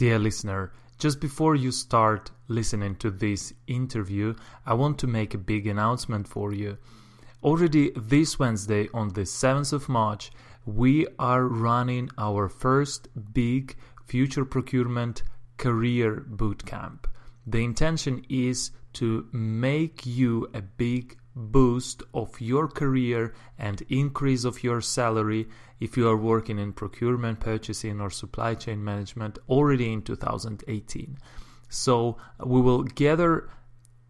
Dear listener, just before you start listening to this interview, I want to make a big announcement for you. Already this Wednesday, on the 7th of March, we are running our first big future procurement career bootcamp. The intention is to make you a big boost of your career and increase of your salary if you are working in procurement, purchasing or supply chain management already in 2018. So we will gather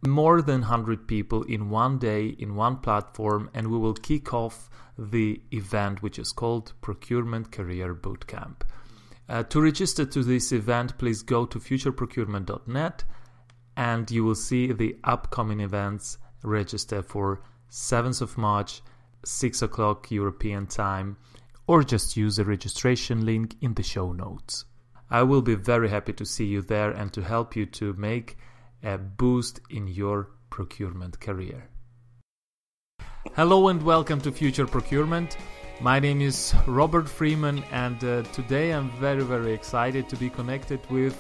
more than 100 people in one day in one platform, and we will kick off the event, which is called Procurement Career Bootcamp. To register to this event, please go to futureprocurement.net and you will see the upcoming events. Register for 7th of March, 6 o'clock European time, or just use the registration link in the show notes. I will be very happy to see you there and to help you to make a boost in your procurement career. Hello and welcome to Future Procurement. My name is Robert Freeman, and today I'm very, very excited to be connected with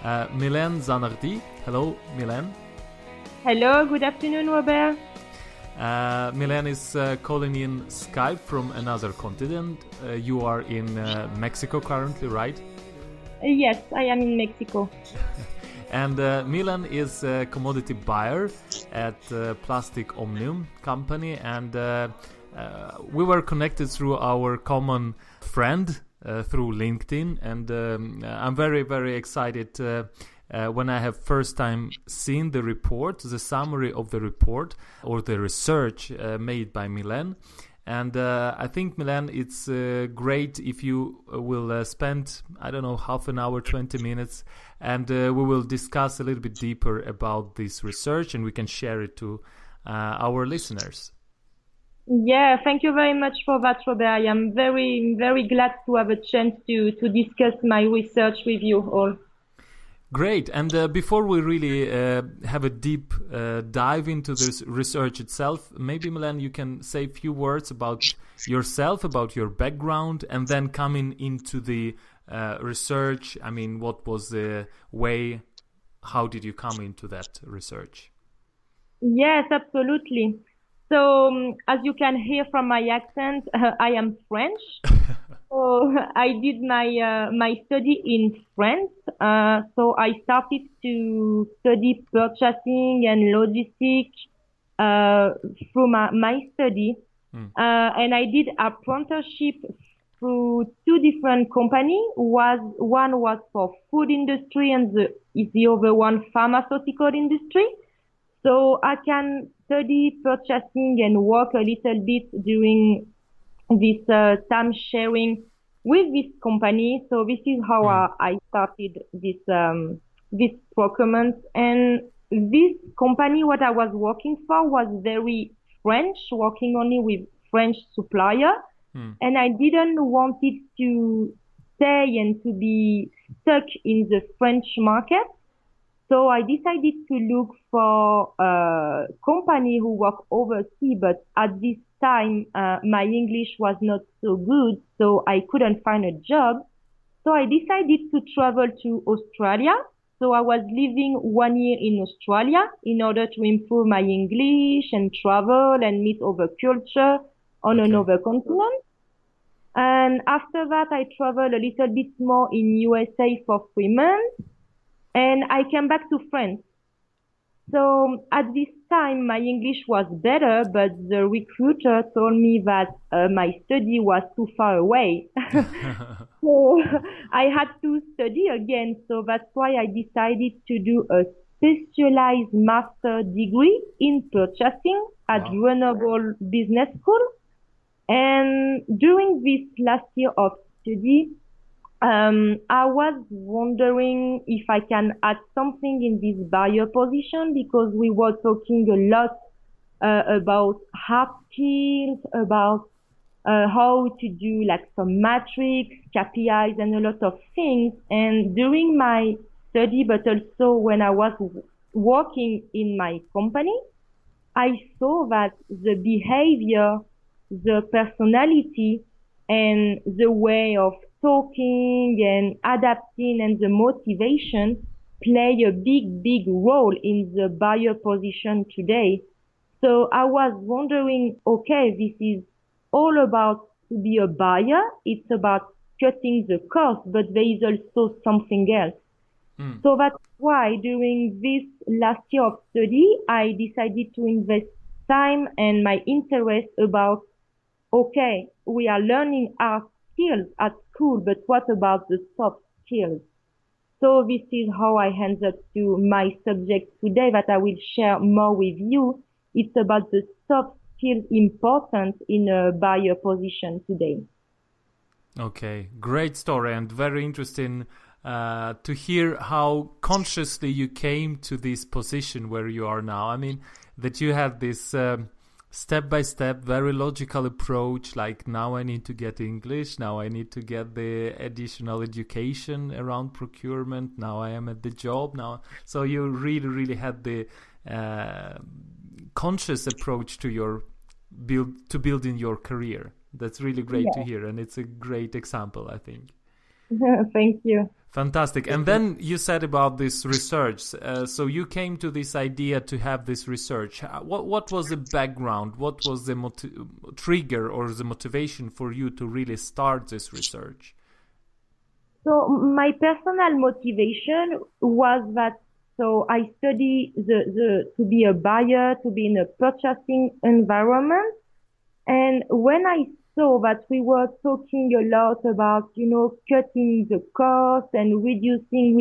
Mylene Zanardi. Hello, Mylene. Hello, good afternoon, Robert. Mylene is calling in Skype from another continent. You are in Mexico currently, right? Yes, I am in Mexico. And Mylene is a commodity buyer at Plastic Omnium company, and we were connected through our common friend through LinkedIn, and I'm very, very excited when I have first time seen the report, the summary of the report or the research made by Mylene. And I think, Mylene, it's great if you will spend, I don't know, half an hour, 20 minutes, and we will discuss a little bit deeper about this research, and we can share it to our listeners. Yeah, thank you very much for that, Robert. I am very, very glad to have a chance to discuss my research with you all. Great. And before we really have a deep dive into this research itself, maybe, Mylene, you can say a few words about yourself, about your background, and then coming into the research. I mean, what was the way? How did you come into that research? Yes, absolutely. So, as you can hear from my accent, I am French. So I did my study in France. So I started to study purchasing and logistics through my study. And I did apprenticeship through two different companies. One was for food industry and the other one pharmaceutical industry. So I can study purchasing and work a little bit during this time sharing with this company. So this is how I started this procurement. And this company, what I was working for, was very French, working only with French supplier. And I didn't want it to stay and to be stuck in the French market. So I decided to look for a company who work overseas, but at this time, my English was not so good, so I couldn't find a job. So I decided to travel to Australia. So I was living 1 year in Australia in order to improve my English and travel and meet other culture on another continent. And after that, I traveled a little bit more in USA for 3 months. And I came back to France. So at this time, my English was better, but the recruiter told me that my study was too far away. So I had to study again. So that's why I decided to do a specialized master degree in purchasing at Grenoble Business School. And during this last year of study, I was wondering if I can add something in this buyer position, because we were talking a lot about hard skills, about how to do like some metrics, KPIs, and a lot of things. And during my study, but also when I was working in my company, I saw that the behavior, the personality, and the way of talking and adapting and the motivation play a big role in the buyer position today. So I was wondering, okay, this is all about to be a buyer. It's about cutting the cost, but there is also something else. So that's why during this last year of study, I decided to invest time and my interest about, okay, we are learning our skills at school, but what about the soft skills? So this is how I end up to my subject today that I will share more with you. It's about the soft skills important in a buyer position today. Okay, great story and very interesting to hear how consciously you came to this position where you are now. I mean, that you had this step-by-step, very logical approach, like now I need to get English, now I need to get the additional education around procurement, now I am at the job now. So you really had the conscious approach to building your career. That's really great to hear, and it's a great example, I think. Thank you. Fantastic. And then you said about this research. So you came to this idea to have this research. What was the background? What was the trigger or the motivation for you to really start this research? So my personal motivation was that, so I study to be a buyer, to be in a purchasing environment. And when I saw that we were talking a lot about, cutting the cost and reducing,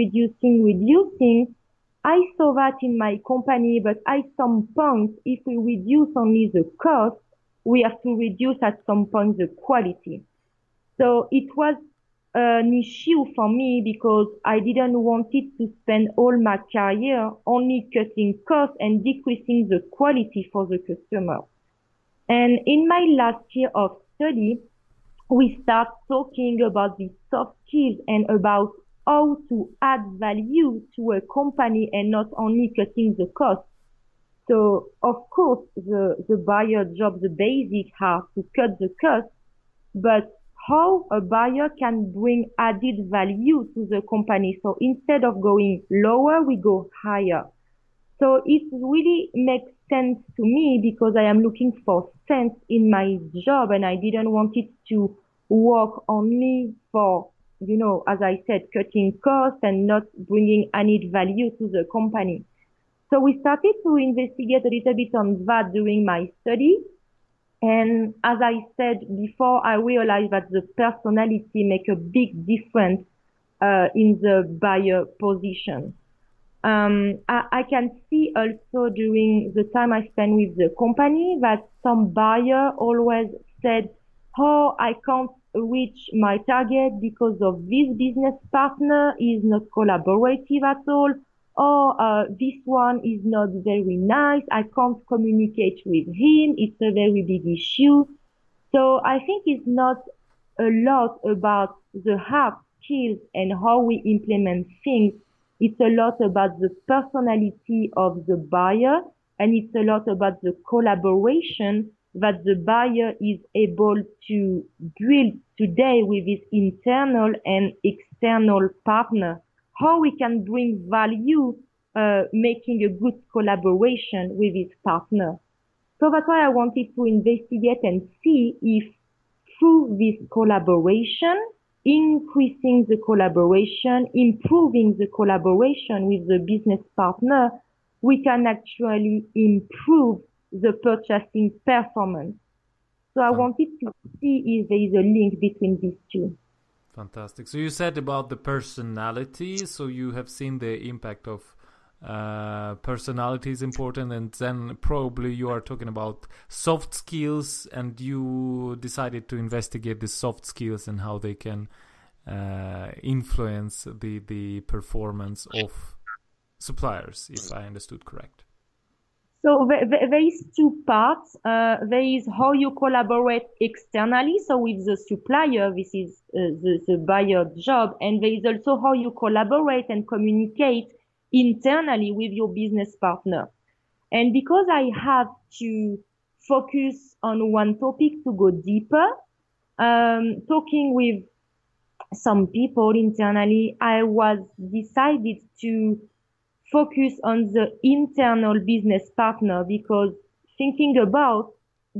I saw that in my company, but at some point, if we reduce only the cost, we have to reduce at some point the quality. So it was an issue for me because I didn't want it to spend all my career only cutting costs and decreasing the quality for the customer. And in my last year of study, we start talking about the soft skills and about how to add value to a company and not only cutting the cost. So of course, the buyer job, the basic are to cut the cost, but how a buyer can bring added value to the company. So instead of going lower, we go higher. So it really makes sense to me because I am looking for sense in my job and I didn't want it to work only for, as I said, cutting costs and not bringing added value to the company. So we started to investigate a little bit on that during my study. And as I said before, I realized that the personality make a big difference in the buyer position. I can see also during the time I spent with the company that some buyer always said, oh, I can't reach my target because of this business partner is not collaborative at all. Or this one is not very nice. I can't communicate with him. It's a very big issue. So I think it's not a lot about the hard skills and how we implement things. It's a lot about the personality of the buyer, and it's a lot about the collaboration that the buyer is able to build today with his internal and external partner. How we can bring value, making a good collaboration with his partner. So that's why I wanted to investigate and see if through this collaboration, increasing the collaboration, improving the collaboration with the business partner, we can actually improve the purchasing performance. So I wanted to see if there is a link between these two. Fantastic. So you said about the personality, so you have seen the impact of personality is important, and then probably you are talking about soft skills, and you decided to investigate the soft skills and how they can influence the performance of suppliers, if I understood correct. So there is two parts. There is how you collaborate externally. So with the supplier, this is the buyer job. And there is also how you collaborate and communicate internally with your business partner. And because I have to focus on one topic to go deeper, talking with some people internally, I was decided to focus on the internal business partner because thinking about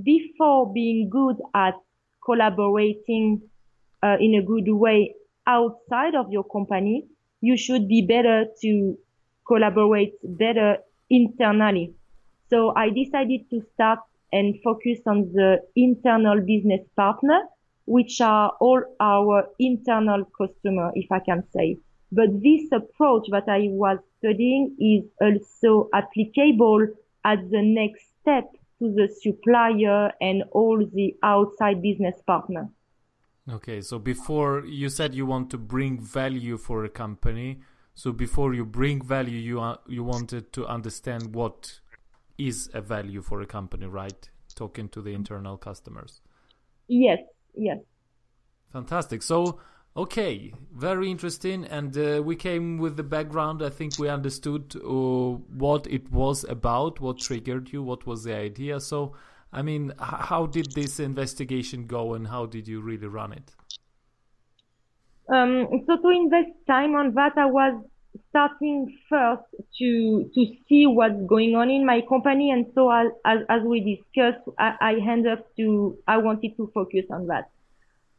before being good at collaborating in a good way outside of your company, you should be better to collaborate better internally. So I decided to start and focus on the internal business partner, which are all our internal customer, if I can say. But this approach that I was studying is also applicable at the next step to the supplier and all the outside business partner. Okay, so before you said you want to bring value for a company, so before you bring value, you wanted to understand what is a value for a company, right? Talking to the internal customers. Yes, yes. Fantastic. So, okay, very interesting. And we came with the background. I think we understood what it was about, what triggered you, what was the idea. So, I mean, how did this investigation go and how did you really run it? So to invest time on that, I was starting first to see what's going on in my company. And so as we discussed, I wanted to focus on that.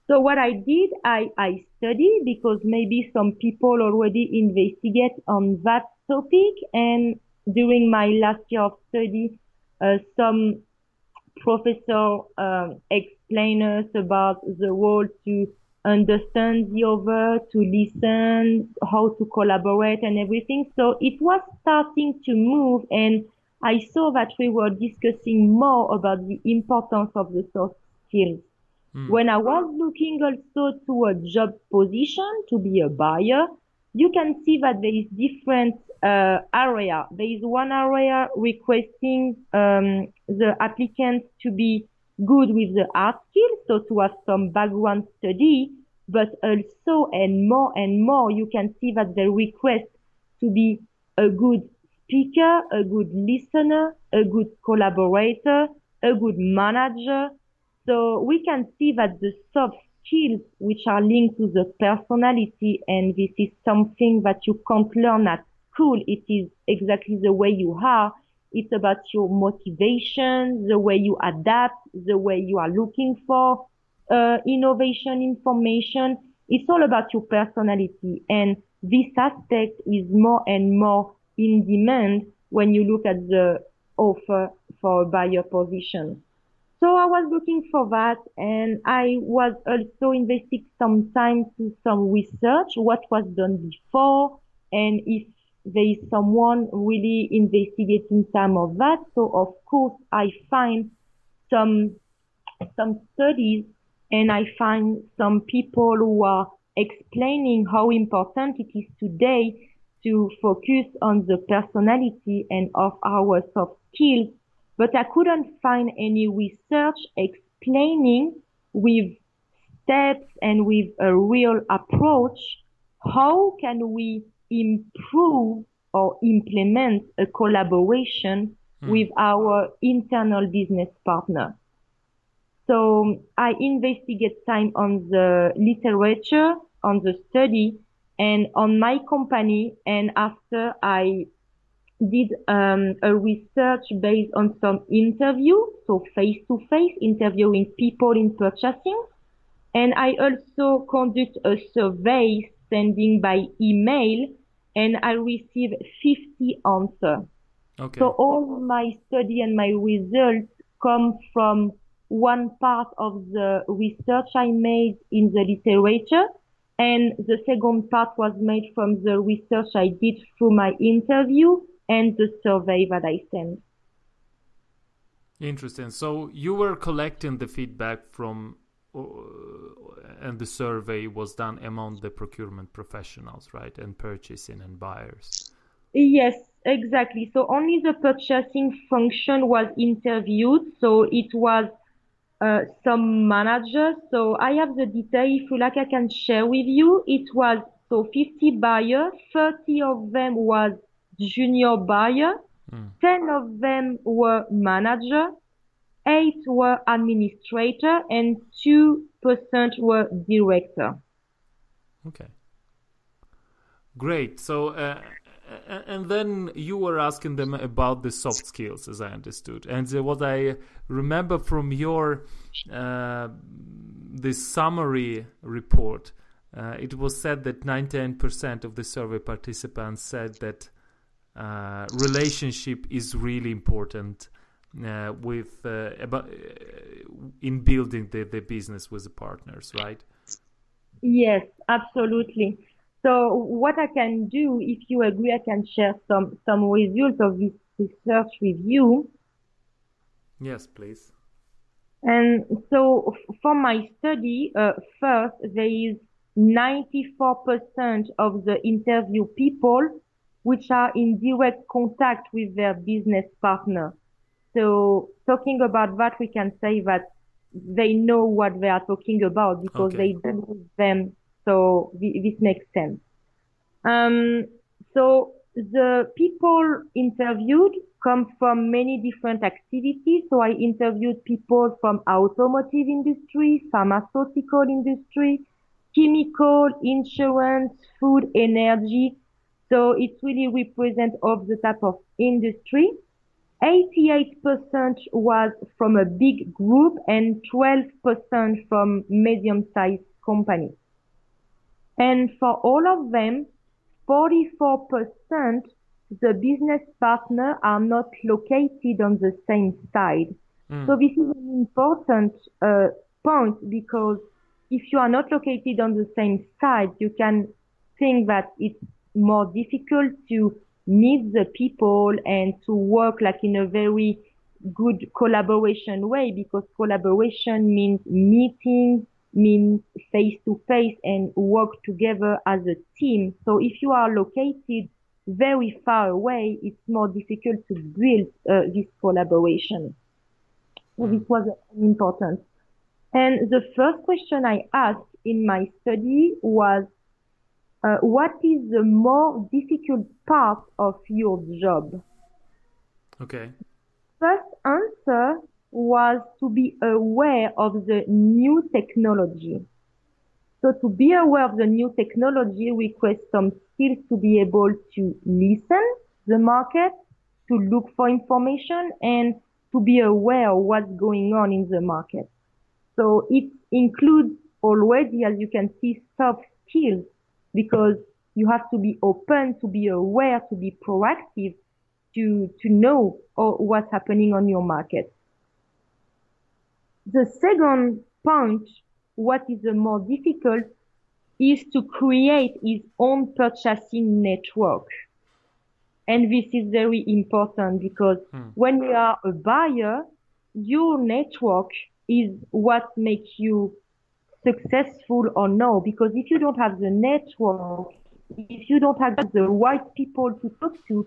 So what I did, I studied because maybe some people already investigate on that topic. And during my last year of study, some professor explained us about the role to understand the other, to listen, how to collaborate and everything. So it was starting to move, and I saw that we were discussing more about the importance of the soft skills. When I was looking also to a job position to be a buyer, you can see that there is different area. There is one area requesting the applicants to be good with the art skills, so to have some background study, but also and more, you can see that they request to be a good speaker, a good listener, a good collaborator, a good manager. So we can see that the soft skills, which are linked to the personality, and this is something that you can't learn at school. It is exactly the way you are. It's about your motivation, the way you adapt, the way you are looking for innovation, information. It's all about your personality. And this aspect is more and more in demand when you look at the offer for a buyer position. So I was looking for that, and I was also investing some time to some research, what was done before, and if there is someone really investigating some of that. So of course I find some studies, and I find some people who are explaining how important it is today to focus on the personality and of our soft skills. But I couldn't find any research explaining with steps and with a real approach how can we improve or implement a collaboration with our internal business partner. So I investigate time on the literature, on the study, and on my company. And after I did a research based on some interview, so face-to-face interviewing people in purchasing. And I also conduct a survey sending by email, and I received 50 answers. Okay. So all my study and my results come from one part of the research I made in the literature, and the second part was made from the research I did through my interview and the survey that I sent. Interesting. So you were collecting the feedback from, and the survey was done among the procurement professionals, right? And purchasing and buyers. Yes, exactly. So only the purchasing function was interviewed. So it was some managers. So I have the detail. If you like, I can share with you. It was so 50 buyers, 30 of them was junior buyer, 10 of them were manager, 8 were administrator, and 2% were director. Okay. Great. So, and then you were asking them about the soft skills, as I understood. And what I remember from your this summary report, it was said that 99% of the survey participants said that relationship is really important with in building the business with the partners, right? Yes, absolutely. So what I can do, if you agree, I can share some results of this research with you. Yes, please. And so for my study, first, there is 94% of the interview people which are in direct contact with their business partner. So talking about that, we can say that they know what they are talking about because Okay. they deal with them. So this makes sense. Um, so the people interviewed come from many different activities. So I interviewed people from automotive industry, pharmaceutical industry, chemical, insurance, food, energy. So it really represents of the type of industry. 88% was from a big group and 12% from medium-sized companies. And for all of them, 44% the business partner are not located on the same side. So this is an important point because if you are not located on the same side, you can think that it's more difficult to meet the people and to work like in a very good collaboration way because collaboration means meeting, means face to face and work together as a team. So if you are located very far away, it's more difficult to build this collaboration. So this was important. And the first question I asked in my study was, what is the more difficult part of your job? Okay. First answer was to be aware of the new technology. So to be aware of the new technology requires some skills to be able to listen the market, to look for information, and to be aware of what's going on in the market. So it includes already, as you can see, soft skills because you have to be open, to be aware, to be proactive, to know what's happening on your market. The second point, what is the more difficult, is to create his own purchasing network. And this is very important because when you are a buyer, your network is what makes you successful or no. Because if you don't have the network, if you don't have the right people to talk to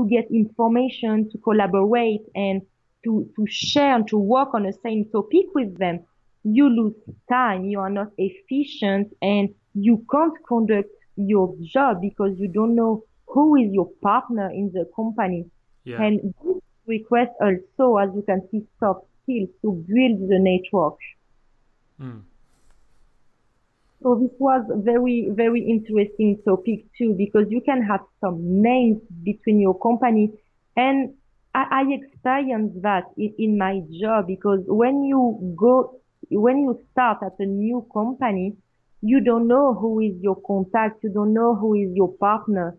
get information, to collaborate and to share and to work on the same topic with them, you lose time, you are not efficient and you can't conduct your job because you don't know who is your partner in the company. Yeah. And this requires also, as you can see, soft skills to build the network. So this was very, very interesting topic too, because you can have some names between your company. And I experienced that in my job because when you start at a new company, you don't know who is your contact, you don't know who is your partner.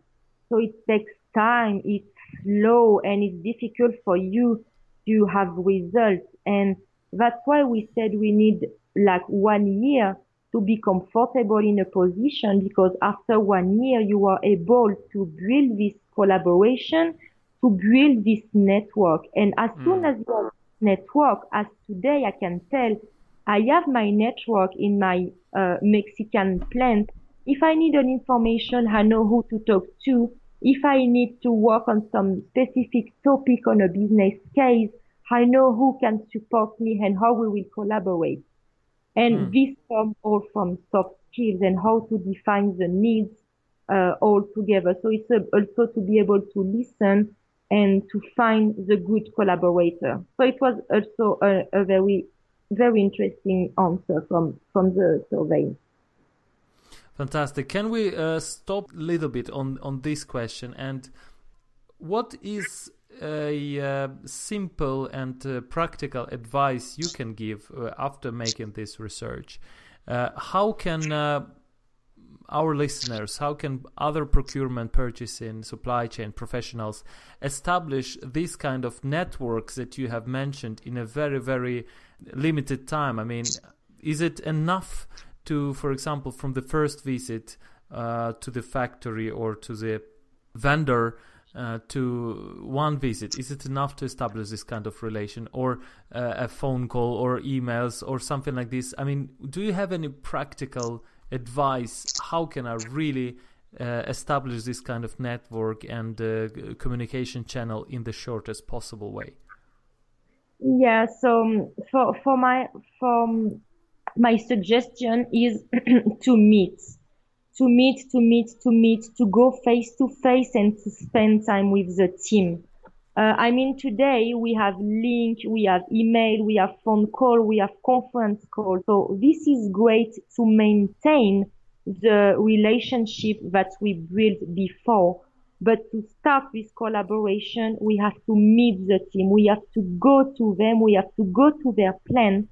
So it takes time, it's slow, and it's difficult for you to have results. And that's why we said we need like 1 year to be comfortable in a position because after 1 year, you are able to build this collaboration, to build this network. And as soon as you have network, as today I can tell, I have my network in my Mexican plant. If I need an information, I know who to talk to. If I need to work on some specific topic on a business case, I know who can support me and how we will collaborate. And this comes all from soft skills and how to define the needs all together. So it's also to be able to listen and to find the good collaborator. So it was also a very, very interesting answer from the survey. Fantastic. Can we stop a little bit on this question? And what is a simple and practical advice you can give after making this research? How can our listeners, how can other procurement, purchasing, supply chain professionals establish this kind of networks that you have mentioned in a very, very limited time? I mean, is it enough to, for example, from the first visit to the factory or to the vendor to one visit, is it enough to establish this kind of relation, or a phone call or emails or something like this? I mean, do you have any practical advice? How can I really establish this kind of network and communication channel in the shortest possible way? Yeah, so for my suggestion is to meet, to go face to face and to spend time with the team. I mean, today we have link, we have email, we have phone call, we have conference call. So this is great to maintain the relationship that we built before. But to start this collaboration, we have to meet the team. We have to go to them. We have to go to their plan.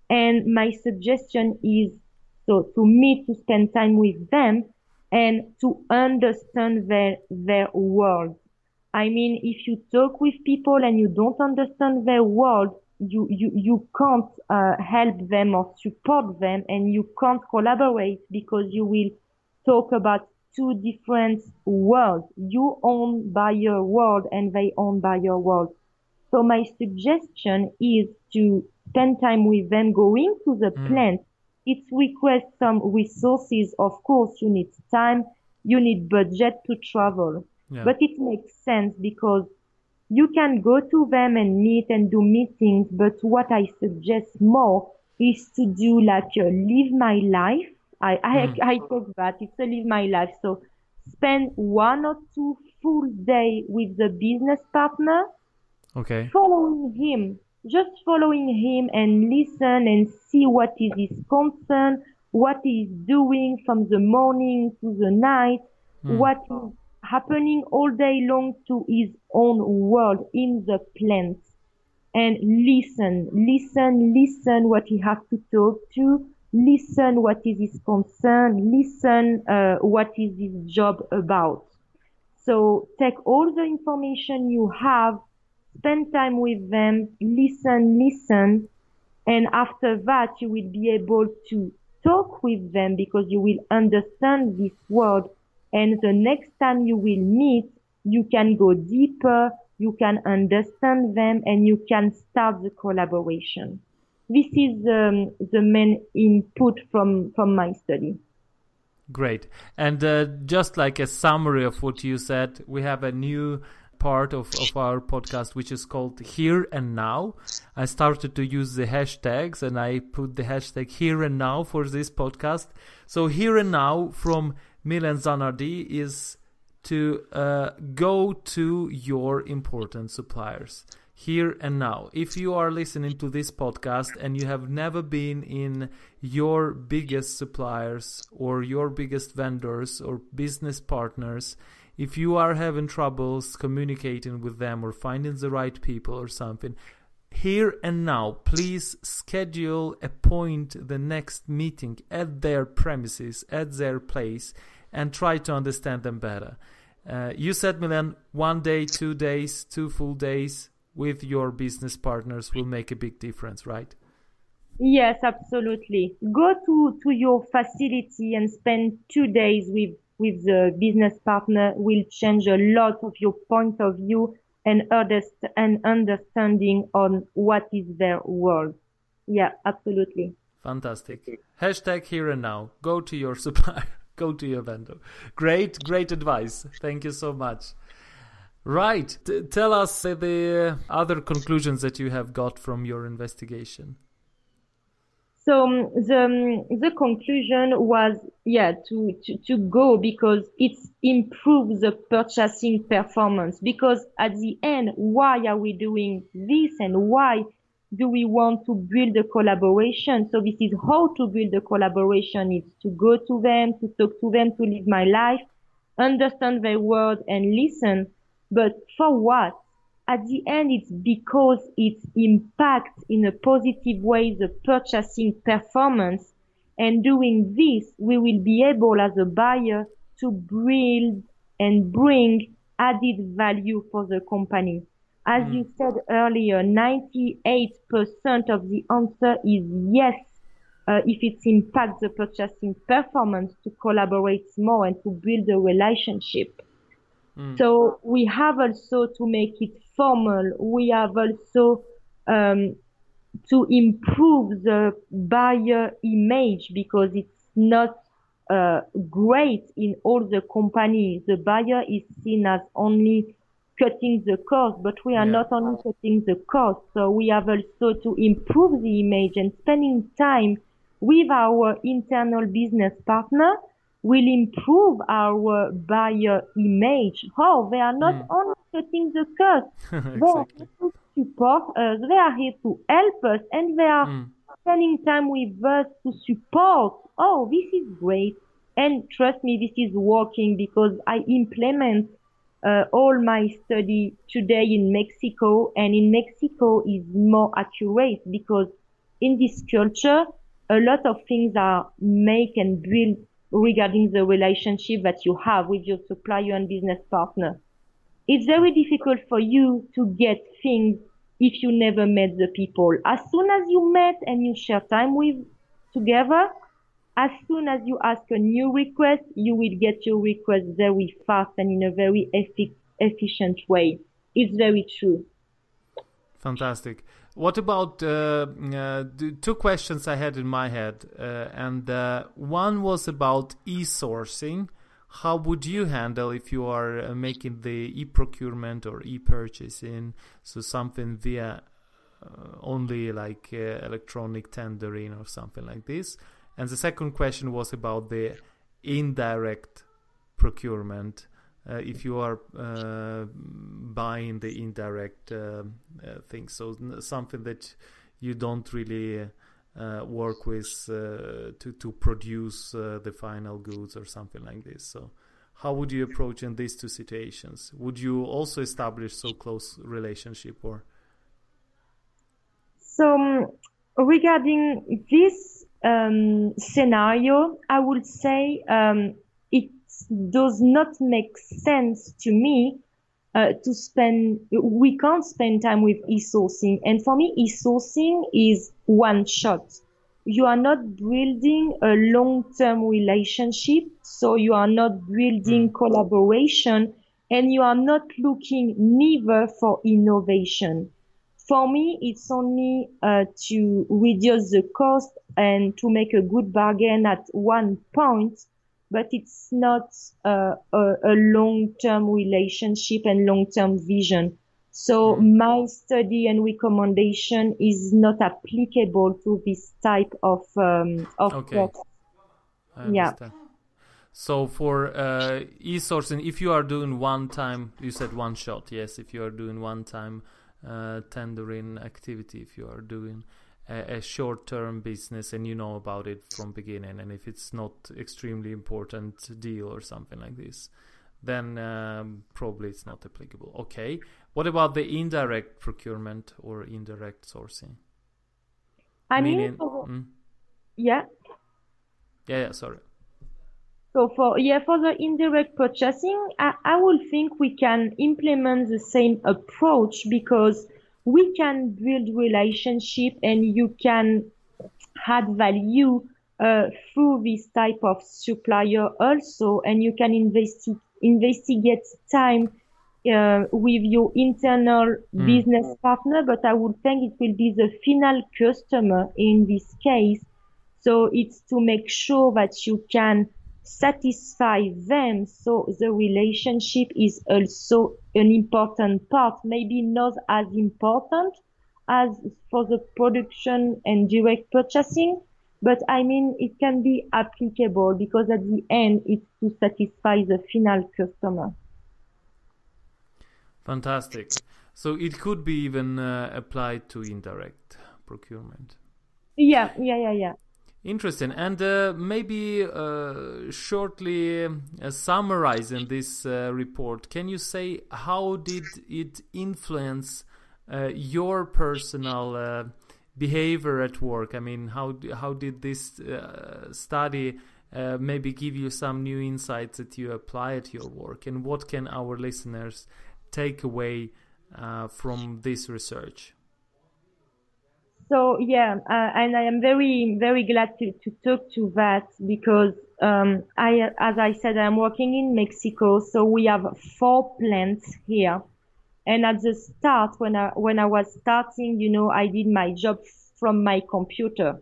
And my suggestion is so to meet, to spend time with them and to understand their world. I mean, if you talk with people and you don't understand their world, you can't help them or support them, and you can't collaborate because you will talk about two different worlds. You own by your world and they own by your world. So my suggestion is to spend time with them, going to the plant. It requires some resources. Of course, you need time, you need budget to travel. Yeah. But it makes sense because you can go to them and meet and do meetings. But what I suggest more is to do like a live my life. I talk that it's a live my life. So spend 1 or 2 full day with the business partner. Okay. Just following him and listen and see what is his concern, what he is doing from the morning to the night, what is happening all day long to his own world in the plant. And listen what he has to talk to, listen what is his concern, listen what is his job about. So take all the information you have, spend time with them, listen, and after that you will be able to talk with them because you will understand this world. And the next time you will meet, you can go deeper, you can understand them, and you can start the collaboration. This is the main input from my study. Great. And just like a summary of what you said, we have a new part of our podcast which is called Here and Now. I started to use the hashtags and I put the hashtag Here and Now for this podcast. So Here and Now from Mylene Zanardi is to go to your important suppliers. Here and now. If you are listening to this podcast and you have never been in your biggest suppliers or your biggest vendors or business partners, if you are having troubles communicating with them or finding the right people or something, here and now, please schedule a point, the next meeting at their premises, at their place, and try to understand them better. You said, Mylene, 1 day, 2 days, 2 full days with your business partners will make a big difference, right? Yes, absolutely. Go to your facility and spend 2 days with the business partner will change a lot of your point of view and understanding on what is their world. Yeah, absolutely. Fantastic. Hashtag Here and Now. Go to your supplier. Go to your vendor. Great advice. Thank you so much. Right. Tell us the other conclusions that you have got from your investigation. So the conclusion was, to go because it improves the purchasing performance. Because at the end, why are we doing this and why do we want to build a collaboration? So this is how to build a collaboration. It's to go to them, to talk to them, to live my life, understand their word and listen. But for what? At the end, it's because it impacts in a positive way the purchasing performance. And doing this, we will be able as a buyer to build and bring added value for the company. As you said earlier, 98% of the answer is yes, if it impacts the purchasing performance, to collaborate more and to build a relationship. So we have also to make it formal. We have also to improve the buyer image, because it's not great in all the companies. The buyer is seen as only cutting the cost, but we are not only cutting the cost. So we have also to improve the image, and spending time with our internal business partner will improve our buyer image. Oh, they are not only cutting the cost. Exactly. They are here to support us. They are here to help us, and they are spending time with us to support. Oh, this is great. And trust me, this is working, because I implement all my study today in Mexico, and in Mexico is more accurate, because in this culture, a lot of things are make and built regarding the relationship that you have with your supplier and business partner. It's very difficult for you to get things if you never met the people. As soon as you met and you share time with together, as soon as you ask a new request, you will get your request very fast and in a very efficient way. It's very true. Fantastic. What about the two questions I had in my head? And one was about e-sourcing. How would you handle if you are making the e-procurement or e-purchasing, so something via only like electronic tendering or something like this? And the second question was about the indirect procurement. If you are buying the indirect things, so something that you don't really work with to produce the final goods or something like this. So how would you approach in these two situations? Would you also establish so close relationship, or? So regarding this scenario, I would say it does not make sense to me we can't spend time with e-sourcing. And for me, e-sourcing is one shot. You are not building a long-term relationship, so you are not building collaboration, and you are not looking neither for innovation. For me, it's only to reduce the cost and to make a good bargain at one point, but it's not a long-term relationship and long-term vision. So my study and recommendation is not applicable to this type of Okay. I understand. Yeah. So for e-sourcing, if you are doing one time, you said one shot, yes, if you are doing one time tendering activity, if you are doing a short-term business and you know about it from beginning, and if it's not extremely important deal or something like this, then probably it's not applicable. Okay. What about the indirect procurement or indirect sourcing? I mean, yeah. Yeah, sorry. So for the indirect purchasing, I would think we can implement the same approach, because we can build relationship and you can add value through this type of supplier also, and you can investigate time with your internal business partner, but I would think it will be the final customer in this case. So it's to make sure that you can satisfy them. So the relationship is also an important part, maybe not as important as for the production and direct purchasing, but I mean, it can be applicable, because at the end, it's to satisfy the final customer. Fantastic. So it could be even applied to indirect procurement. Yeah. Interesting. And maybe shortly summarizing this report, can you say how did it influence your personal behavior at work? I mean, how did this study maybe give you some new insights that you apply at your work? And what can our listeners take away from this research? So and I am very, very glad to talk to that because as I said, I'm working in Mexico, so we have 4 plants here. And at the start, when I was starting, I did my job from my computer,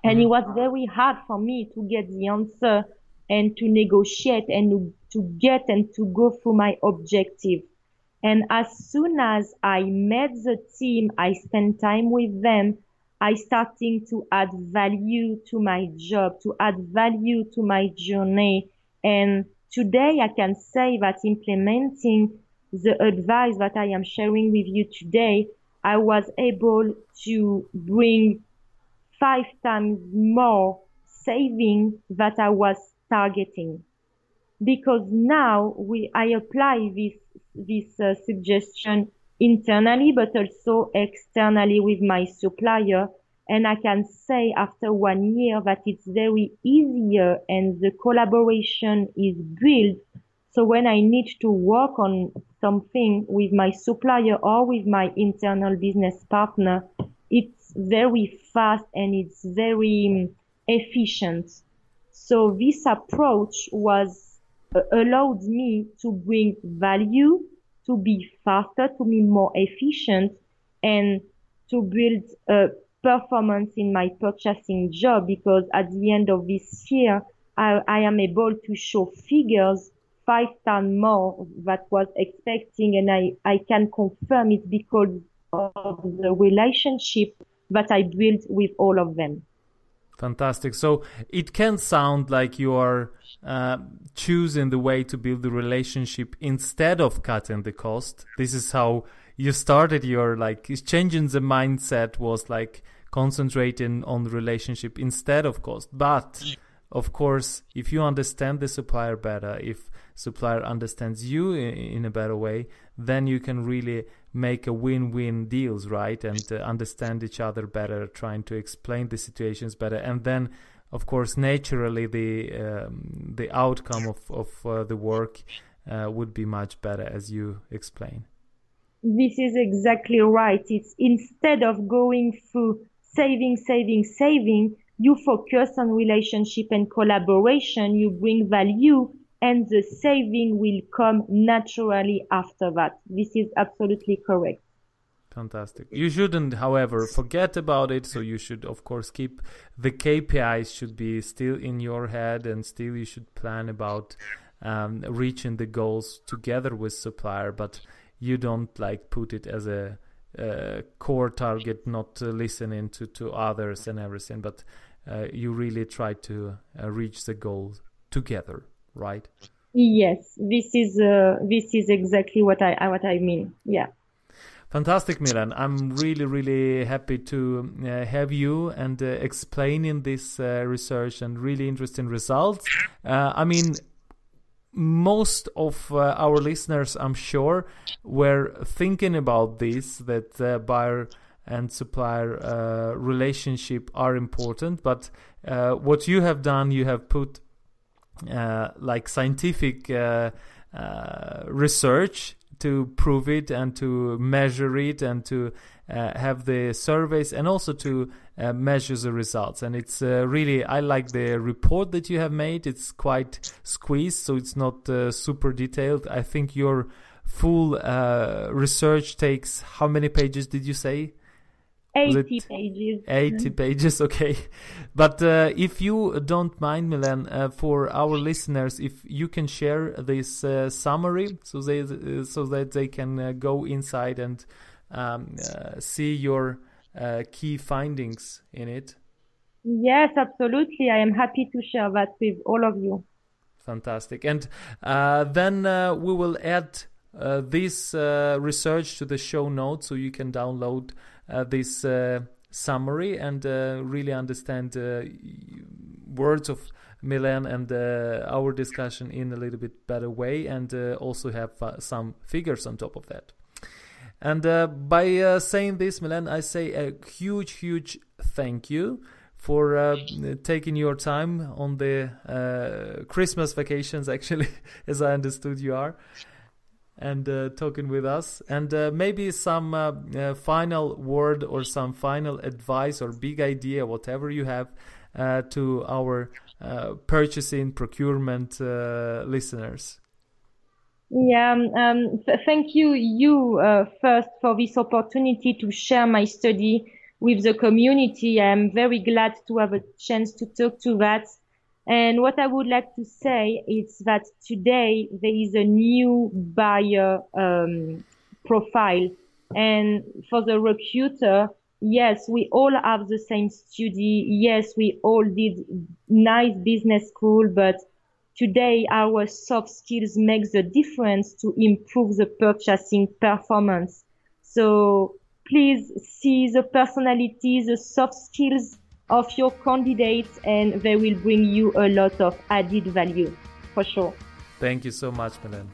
and it was very hard for me to get the answer and to negotiate and to get and to go through my objective. And as soon as I met the team, I spent time with them, I starting to add value to my job, to add value to my journey. And today I can say that implementing the advice that I am sharing with you today, I was able to bring 5 times more saving that I was targeting. Because now I apply this suggestion internally, but also externally with my supplier. And I can say after 1 year that it's very easier and the collaboration is built. So when I need to work on something with my supplier or with my internal business partner, it's very fast and it's very efficient. So this approach allowed me to bring value, to be faster, to be more efficient, and to build performance in my purchasing job, because at the end of this year, I am able to show figures 5 times more that was expecting, and I can confirm it because of the relationship that I built with all of them. Fantastic. So it can sound like you are choosing the way to build the relationship instead of cutting the cost. This is how you started your changing the mindset was like concentrating on the relationship instead of cost. But of course, if you understand the supplier better, if supplier understands you in a better way, then you can really make a win-win deals, right? And understand each other better, trying to explain the situations better. And then, of course, naturally, the outcome of the work would be much better, as you explain. This is exactly right. It's instead of going through saving, you focus on relationship and collaboration, you bring value, and the saving will come naturally after that. This is absolutely correct. Fantastic. You shouldn't, however, forget about it. So you should, of course, keep the KPIs should be still in your head, and still you should plan about reaching the goals together with supplier, but you don't put it as a core target, not listening to others and everything, but you really try to reach the goal together, right? Yes, this is exactly what I mean. Yeah. Fantastic, Mylene. I'm really, really happy to have you and explaining this research and really interesting results. I mean, most of our listeners, I'm sure, were thinking about this, that buyer and supplier relationship are important. But what you have done, you have put scientific research to prove it and to measure it and to have the surveys and also to measure the results. And it's really, I like the report that you have made. It's quite squeezed, so it's not super detailed. I think your full research takes, how many pages did you say? 80 pages. 80 pages, okay. But if you don't mind, Mylene, for our listeners, if you can share this summary so that they can go inside and see your key findings in it. Yes, absolutely. I am happy to share that with all of you. Fantastic. And then we will add this research to the show notes so you can download this summary and really understand words of Mylene and our discussion in a little bit better way, and also have some figures on top of that. And by saying this, Mylene, I say a huge thank you for taking your time on the Christmas vacations, actually, as I understood you are, and talking with us. And maybe some final word or some final advice or big idea, whatever you have, to our purchasing, procurement listeners. Yeah, thank you first for this opportunity to share my study with the community. I'm very glad to have a chance to talk to that. And what I would like to say is that today there is a new buyer profile. And for the recruiter, yes, we all have the same study. Yes, we all did nice business school, but today our soft skills make the difference to improve the purchasing performance. So please see the personality, the soft skills of your candidates, and they will bring you a lot of added value, for sure. Thank you so much, Mylene.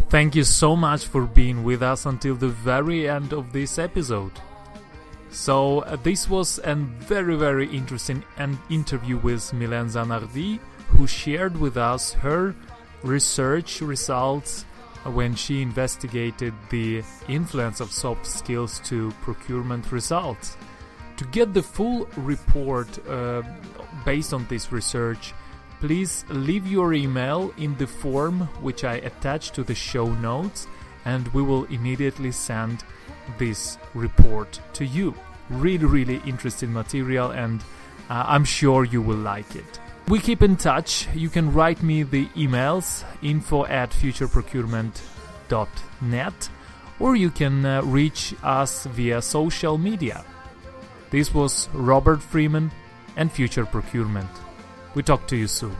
Thank you so much for being with us until the very end of this episode. So this was a very interesting interview with Mylene Zanardi, who shared with us her research results when she investigated the influence of soft skills to procurement results. To get the full report based on this research, please leave your email in the form which I attached to the show notes, and we will immediately send this report to you. Really interesting material, and I'm sure you will like it. We keep in touch. You can write me the emails info@futureprocurement.net, or you can reach us via social media. This was Robert Freeman and Future Procurement. We talk to you soon.